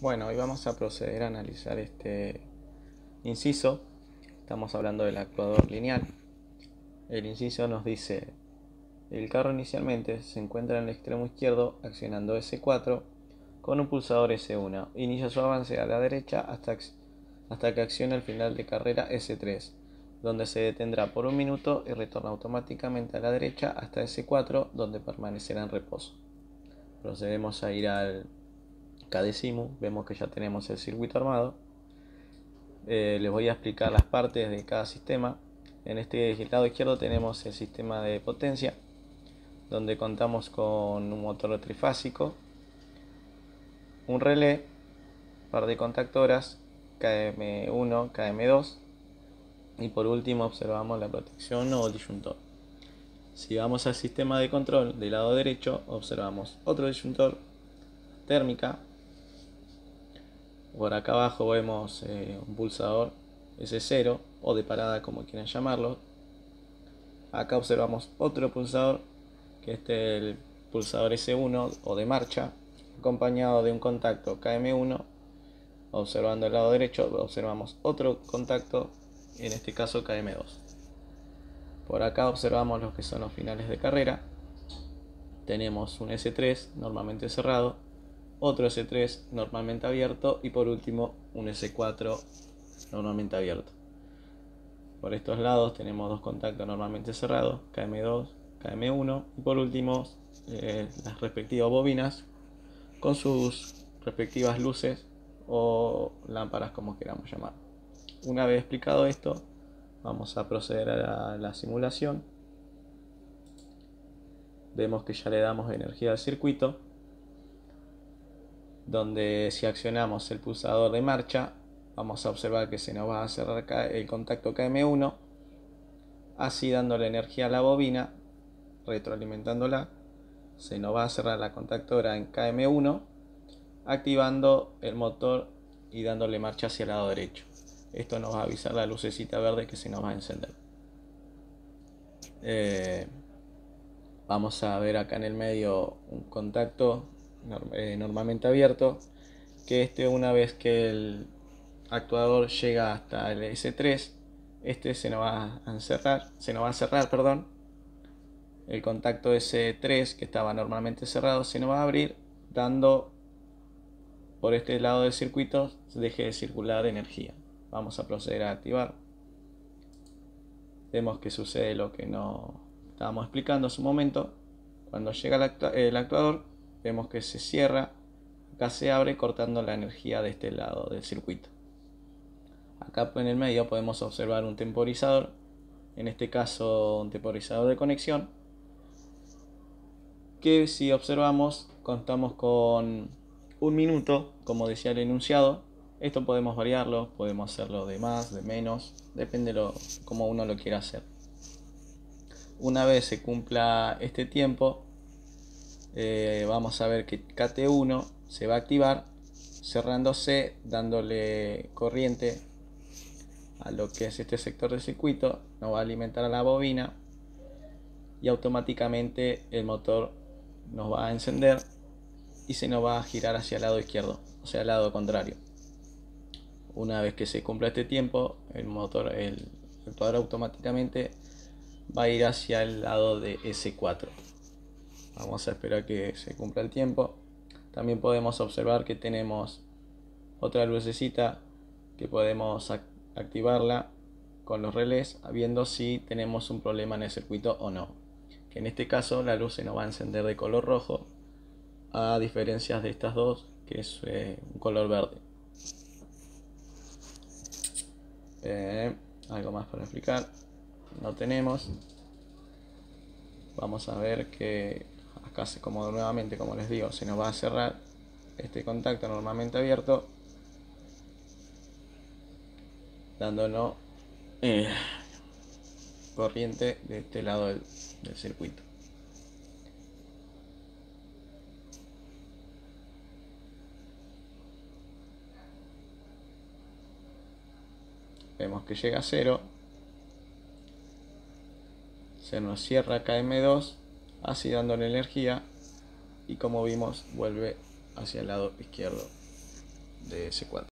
Bueno, hoy vamos a proceder a analizar este inciso. Estamos hablando del actuador lineal. El inciso nos dice: el carro inicialmente se encuentra en el extremo izquierdo accionando S4 con un pulsador S1. Inicia su avance a la derecha hasta que accione el final de carrera S3, donde se detendrá por un minuto y retorna automáticamente a la derecha hasta S4, donde permanecerá en reposo. Procedemos a ir al KDesimu. Vemos que ya tenemos el circuito armado. Les voy a explicar las partes de cada sistema. En este lado izquierdo tenemos el sistema de potencia, donde contamos con un motor trifásico, un relé, par de contactoras, KM1, KM2, y por último observamos la protección o disyuntor. Si vamos al sistema de control del lado derecho, observamos otro disyuntor, térmica. Por acá abajo vemos un pulsador S0 o de parada, como quieran llamarlo. Acá observamos otro pulsador, que es el pulsador S1 o de marcha, acompañado de un contacto KM1. Observando el lado derecho observamos otro contacto, en este caso KM2. Por acá observamos lo que son los finales de carrera. Tenemos un S3 normalmente cerrado, otro S3 normalmente abierto y por último un S4 normalmente abierto. Por estos lados tenemos dos contactos normalmente cerrados, KM2, KM1, y por último las respectivas bobinas con sus respectivas luces o lámparas, como queramos llamar. Una vez explicado esto, vamos a proceder a la simulación. Vemos que ya le damos energía al circuito, donde si accionamos el pulsador de marcha, vamos a observar que se nos va a cerrar el contacto KM1, así dándole energía a la bobina, retroalimentándola. Se nos va a cerrar la contactora en KM1, activando el motor y dándole marcha hacia el lado derecho. Esto nos va a avisar la lucecita verde que se nos va a encender. Vamos a ver acá en el medio un contacto normalmente abierto, que una vez que el actuador llega hasta el S3, se nos va a cerrar, perdón. El contacto S3, que estaba normalmente cerrado, se nos va a abrir, dando por este lado del circuito deje de circular energía. Vamos a proceder a activar. Vemos que sucede lo que no estábamos explicando hace un momento. Cuando llega el actuador, vemos que se cierra, acá se abre, cortando la energía de este lado del circuito. Acá en el medio podemos observar un temporizador, en este caso un temporizador de conexión, que si observamos contamos con un minuto, como decía el enunciado. Esto podemos variarlo, podemos hacerlo de más, de menos, depende de cómo uno lo quiera hacer. Una vez se cumpla este tiempo, vamos a ver que KT1 se va a activar, cerrándose, dándole corriente a lo que es este sector del circuito. Nos va a alimentar a la bobina y automáticamente el motor nos va a encender y se nos va a girar hacia el lado izquierdo, o sea, al lado contrario. Una vez que se cumpla este tiempo, el motor automáticamente va a ir hacia el lado de S4. Vamos a esperar que se cumpla el tiempo. También podemos observar que tenemos otra lucecita que podemos activarla con los relés, viendo si tenemos un problema en el circuito o no. Que en este caso la luz se nos va a encender de color rojo, a diferencia de estas dos, que es un color verde. Algo más para explicar no tenemos. Vamos a ver que acá nuevamente, como les digo, se nos va a cerrar este contacto normalmente abierto, dándonos corriente de este lado del circuito. Vemos que llega a 0, se nos cierra KM2, así dándole energía, y como vimos vuelve hacia el lado izquierdo. de ese cuadro.